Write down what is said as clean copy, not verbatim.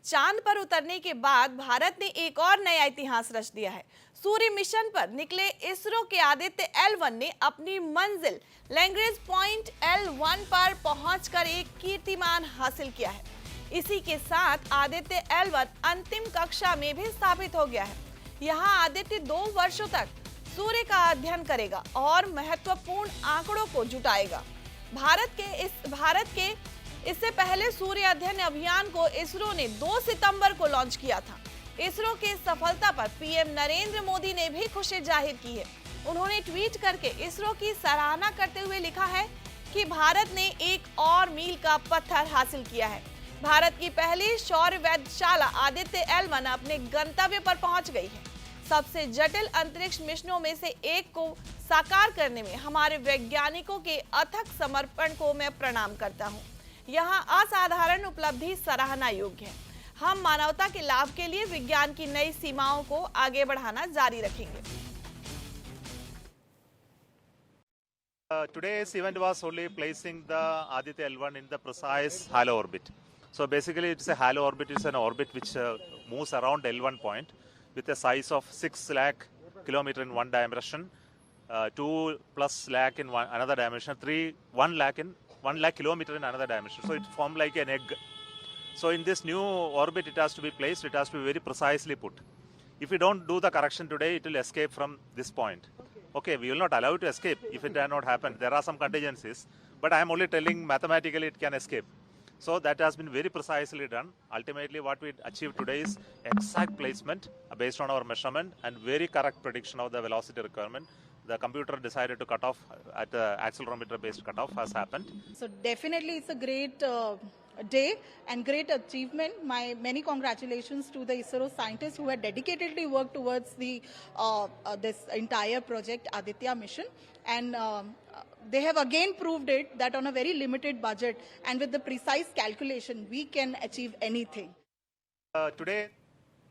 चांद पर उतरने के बाद भारत ने एक और नया इतिहास रच दिया है। सूर्य मिशन पर निकले इसरो के आदित्य L1 ने अपनी मंजिल लैग्रेंज पॉइंट L1 पर पहुंचकर एक कीर्तिमान हासिल किया है। इसी के साथ आदित्य L1 अंतिम कक्षा में भी स्थापित हो गया है। यहाँ आदित्य 2 वर्षों तक सूर्य का अध्ययन करेगा और महत्वपूर्ण आंकड़ों को जुटाएगा। भारत के इससे पहले सूर्य अध्ययन अभियान को इसरो ने 2 सितंबर को लॉन्च किया था। इसरो के सफलता पर पीएम नरेंद्र मोदी ने भी खुशी जाहिर की है। उन्होंने ट्वीट करके इसरो की सराहना करते हुए लिखा है कि भारत ने एक और मील का पत्थर हासिल किया है। भारत की पहली शौर्य वेधशाला आदित्य L1 अपने गंतव्य पर पहुंच गई है। सबसे जटिल अंतरिक्ष मिशनों में से एक को साकार करने में हमारे वैज्ञानिकों के अथक समर्पण को मैं प्रणाम करता हूं। यहां असाधारण उपलब्धि सराहना योग्य है। हम मानवता के लाभ के लिए विज्ञान की नई सीमाओं को आगे बढ़ाना जारी रखेंगे। Today's event was only placing the Aditya L1 in the precise halo orbit. So basically it's a halo orbit. It's an orbit which moves around L1 point with a size of 6 lakh kilometer in one dimension, 2+ lakh in another dimension, 1 lakh kilometer in another dimension. So it formed like an egg. So in this new orbit it has to be placed, it has to be very precisely put. If we don't do the correction today, it will escape from this point. Okay, we will not allow it to escape if it cannot happen. There are some contingencies, but I am only telling mathematically it can escape. So that has been very precisely done. Ultimately what we achieved today is exact placement based on our measurement and very correct prediction of the velocity requirement. The computer decided to cut off at the accelerometer based cutoff has happened. So definitely it's a great day and great achievement. My many congratulations to the ISRO scientists who had dedicatedly worked towards the this entire project Aditya mission, and they have again proved it that on a very limited budget and with the precise calculation we can achieve anything. Today